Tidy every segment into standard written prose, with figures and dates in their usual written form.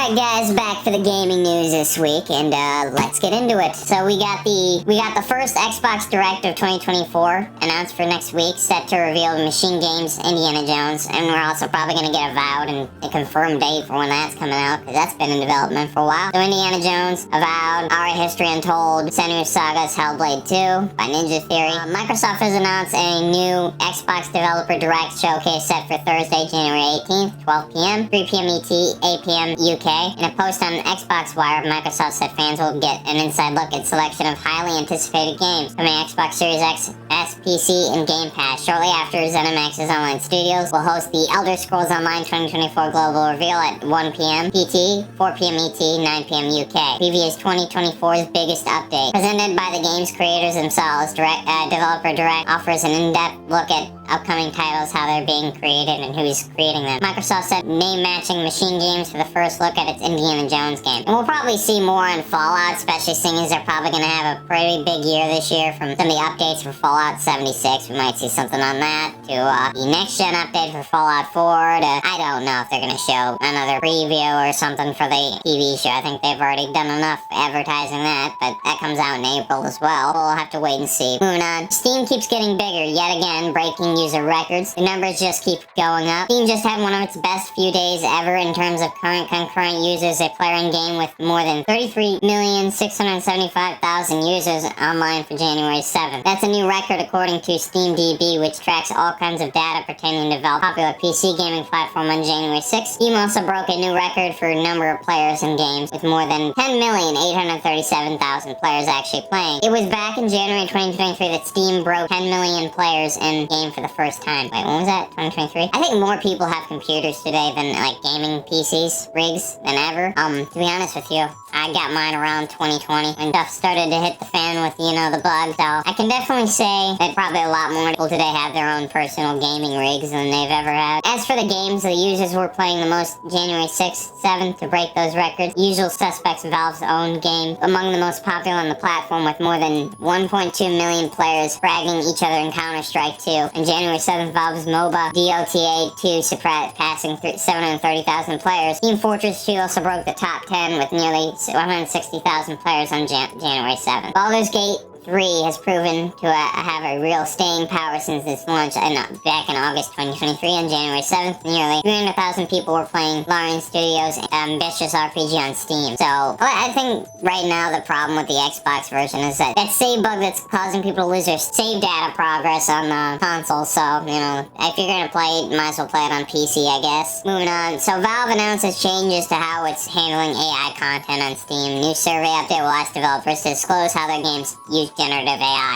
Alright guys, back for the gaming news this week, and let's get into it. So we got the first Xbox Direct of 2024 announced for next week, set to reveal Machine Games Indiana Jones, and we're also probably going to get Avowed and a confirmed date for when that's coming out, because that's been in development for a while. So Indiana Jones, Avowed, Our History Untold, Senua's Saga's Hellblade 2 by Ninja Theory. Microsoft has announced a new Xbox Developer Direct showcase set for Thursday, January 18th, 12 p.m., 3 p.m. ET, 8 p.m. UK. In a post on Xbox Wire, Microsoft said fans will get an inside look at selection of highly anticipated games coming Xbox Series X, S, PC, and Game Pass. Shortly after, ZeniMax's Online Studios will host the Elder Scrolls Online 2024 Global Reveal at 1 p.m. PT, 4 p.m. ET, 9 p.m. UK. Preview is 2024's biggest update. Presented by the game's creators themselves, Developer Direct offers an in-depth look at upcoming titles, how they're being created, and who's creating them. Microsoft said name-matching Machine Games for the first look at its Indiana Jones game. And we'll probably see more on Fallout, especially seeing as they're probably going to have a pretty big year this year from some of the updates for Fallout 76. We might see something on that, to the next-gen update for Fallout 4, to, I don't know if they're going to show another preview or something for the TV show. I think they've already done enough advertising that, but that comes out in April as well. We'll have to wait and see. Moving on, Steam keeps getting bigger, yet again, breaking user records. The numbers just keep going up. Steam just had one of its best few days ever in terms of current concurrent users, a player in game with more than 33,675,000 users online for January 7th. That's a new record according to SteamDB, which tracks all kinds of data pertaining to Valve's popular PC gaming platform on January 6th. Steam also broke a new record for number of players in games, with more than 10,837,000 players actually playing. It was back in January 2023 that Steam broke 10 million players in game for the first time. Wait, when was that? 2023? I think more people have computers today than, like, gaming PCs, rigs, than ever. To be honest with you, I got mine around 2020 when stuff started to hit the fan with, you know, the bugs. So I can definitely say that probably a lot more people today have their own personal gaming rigs than they've ever had. As for the games, the users who were playing the most January 6th, 7th to break those records, Usual Suspects, Valve's own game, among the most popular on the platform, with more than 1.2 million players fragging each other in Counter-Strike 2. And January 7th, Valve's MOBA DOTA 2 surpassing 730,000 players. Team Fortress 2 also broke the top 10 with nearly 160,000 players on January 7th. Baldur's Gate 3 has proven to have a real staying power since its launch back in August 2023. On January 7th, nearly 300,000 people were playing Larian Studios' ambitious RPG on Steam. So, I think right now the problem with the Xbox version is that save bug that's causing people to lose their save data progress on the console. So, you know, if you're going to play it, you might as well play it on PC, I guess. Moving on. So, Valve announces changes to how it's handling AI content on Steam. New survey update will ask developers to disclose how their games use generative AI.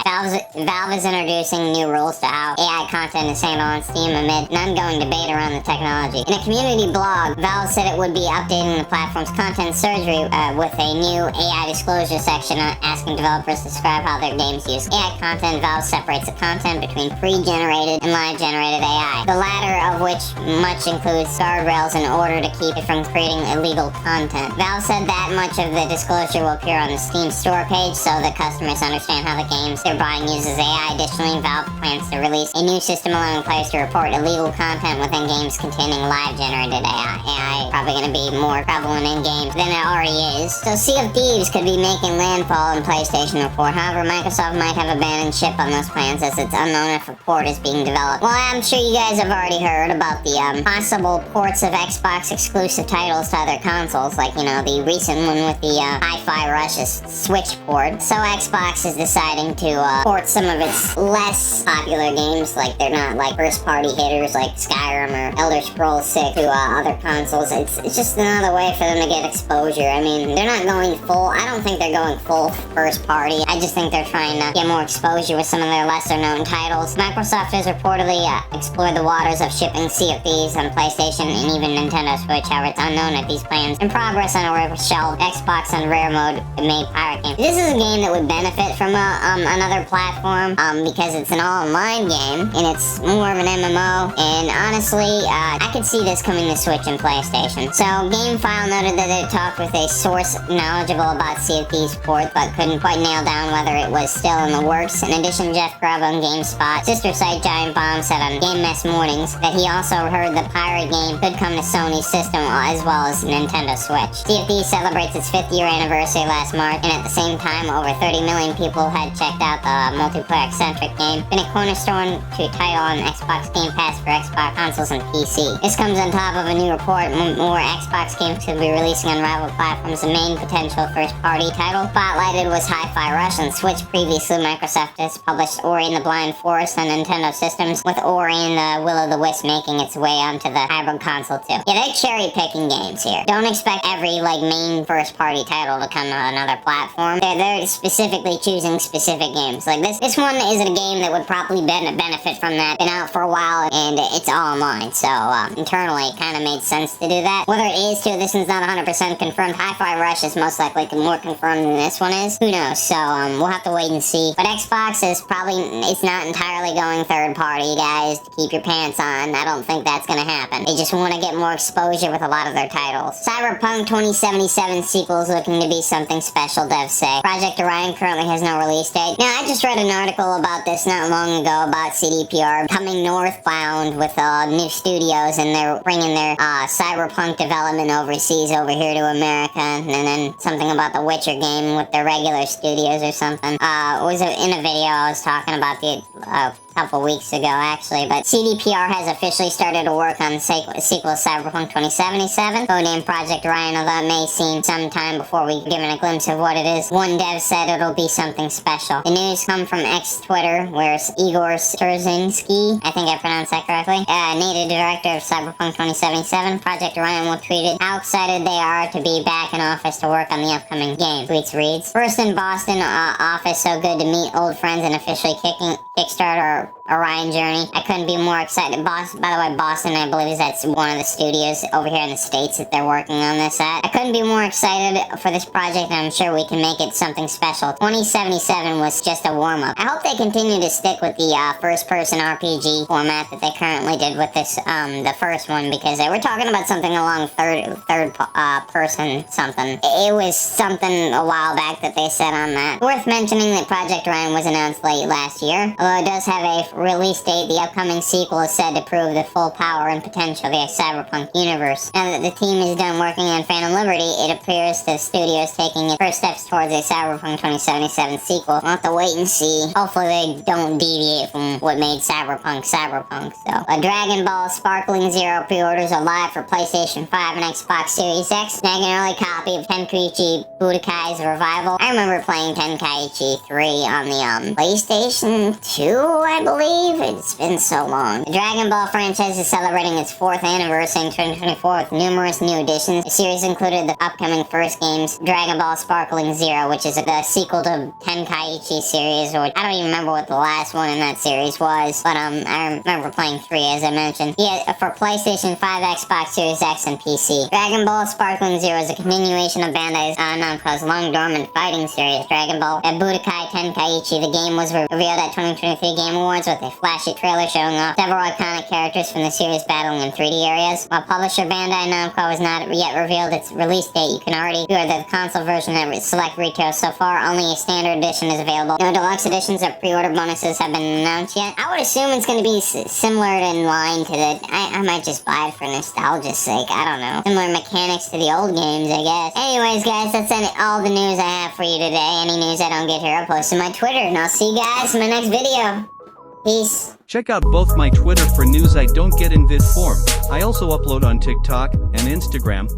Valve is introducing new rules to how AI content is handled on Steam amid an ongoing debate around the technology. In a community blog, Valve said it would be updating the platform's content surgery with a new AI disclosure section asking developers to describe how their games use AI content. Valve separates the content between pre-generated and live-generated AI, the latter of which much includes guardrails in order to keep it from creating illegal content. Valve said that much of the disclosure will appear on the Steam store page so that customers understand how the games they're buying uses AI. Additionally, Valve plans to release a new system allowing players to report illegal content within games containing live-generated AI. AI probably going to be more prevalent in games than it already is. So Sea of Thieves could be making landfall in PlayStation report. However, Microsoft might have abandoned ship on those plans as it's unknown if a port is being developed. Well, I'm sure you guys have already heard about the possible ports of Xbox exclusive titles to other consoles, like, you know, the recent one with the Hi-Fi Rush's Switch port. So Xbox is deciding to port some of its less popular games, like they're not like first-party hitters like Skyrim or Elder Scrolls 6 to other consoles. It's just another way for them to get exposure. I mean, they're not going full. I don't think they're going full first-party. I just think they're trying to get more exposure with some of their lesser-known titles. Microsoft has reportedly explored the waters of shipping Sea of Thieves on PlayStation and even Nintendo Switch. However, it's unknown if these plans in progress on a shelf Xbox on rare mode made pirate game. This is a game that would benefit from from another platform because it's an all-online game and it's more of an MMO. And honestly, I could see this coming to Switch and PlayStation. So GameFile noted that it talked with a source knowledgeable about Sea of Thieves port, but couldn't quite nail down whether it was still in the works. In addition, Jeff Grubb on GameSpot, sister site Giant Bomb, said on Game Mess Mornings that he also heard the pirate game could come to Sony's system as well as Nintendo Switch. Sea of Thieves celebrates its 5th year anniversary last March, and at the same time, over 30 million people had checked out the multiplayer-centric game, been a cornerstone to title on Xbox Game Pass for Xbox consoles and PC. This comes on top of a new report more Xbox games could be releasing on rival platforms. The main potential first-party title spotlighted was Hi-Fi Rush on Switch. Previously, Microsoft has published Ori and the Blind Forest on Nintendo systems, with Ori and the Will-o'-the-Wisp making its way onto the hybrid console too. Yeah, they're cherry-picking games here. Don't expect every main first-party title to come to another platform. They're specifically choosing specific games. Like this one is a game that would probably benefit from that. Been out for a while and it's all online, so internally it kind of made sense to do that. Whether it is too, this one's not 100% confirmed. Hi-Fi Rush is most likely more confirmed than this one is. Who knows? So we'll have to wait and see. But Xbox is it's not entirely going third-party, guys. Keep your pants on. I don't think that's gonna happen. They just want to get more exposure with a lot of their titles. Cyberpunk 2077 sequel is looking to be something special, devs say. Project Orion currently has no release date. Now, I just read an article about this not long ago about CDPR coming northbound with new studios, and they're bringing their Cyberpunk development overseas over here to America, and then something about the Witcher game with their regular studios or something. It was in a video I was talking about couple weeks ago, actually, but CDPR has officially started to work on the sequel of Cyberpunk 2077, codenamed Project Orion, although it may seem some time before we've given a glimpse of what it is. One dev said it'll be something special. The news come from Twitter, where Igor Sturzinski, I think I pronounced that correctly, native director of Cyberpunk 2077, Project Orion, will tweeted how excited they are to be back in office to work on the upcoming game. Tweets reads, "First in Boston office, so good to meet old friends and officially Kickstarter Orion journey. I couldn't be more excited." By the way, Boston, I believe, that's one of the studios over here in the States that they're working on this at. "I couldn't be more excited for this project, and I'm sure we can make it something special. 2077 was just a warm-up." I hope they continue to stick with the first-person RPG format that they currently did with this, the first one, because they were talking about something along third person something. It was something a while back that they said on that. Worth mentioning that Project Orion was announced late last year, although it does have a release date. The upcoming sequel is said to prove the full power and potential of the Cyberpunk universe. Now that the team is done working on Phantom Liberty, it appears the studio is taking its first steps towards a Cyberpunk 2077 sequel. We'll have to wait and see. Hopefully they don't deviate from what made Cyberpunk. So, a Dragon Ball Sparkling Zero pre-orders are live for PlayStation 5 and Xbox Series X. Snag an early copy of Tenkaichi Budokai's Revival. I remember playing Tenkaichi 3 on the PlayStation 2, I believe. It's been so long. The Dragon Ball franchise is celebrating its 4th anniversary in 2024 with numerous new additions. The series included the upcoming first games, Dragon Ball Sparkling Zero, which is the sequel to Tenkaichi series, or I don't even remember what the last one in that series was, but I remember playing 3, as I mentioned. Yeah, for PlayStation 5, Xbox Series X, and PC. Dragon Ball Sparkling Zero is a continuation of Bandai's Namco's long-dormant fighting series, Dragon Ball Budokai Tenkaichi. The game was revealed at 2023 Game Awards with a flashy trailer showing off several iconic characters from the series battling in 3D areas. While publisher Bandai Namco has not yet revealed its release date, you can already hear the console version at select retailers. So far, only a standard edition is available. No deluxe editions or pre-order bonuses have been announced yet. I would assume it's going to be similar in line to the... I might just buy it for nostalgia's sake. I don't know. Similar mechanics to the old games, I guess. Anyways, guys, that's all the news I have for you today. Any news I don't get here, I'll post on my Twitter. And I'll see you guys in my next video. Peace. Check out both my Twitter for news I don't get in vid form. I also upload on TikTok and Instagram.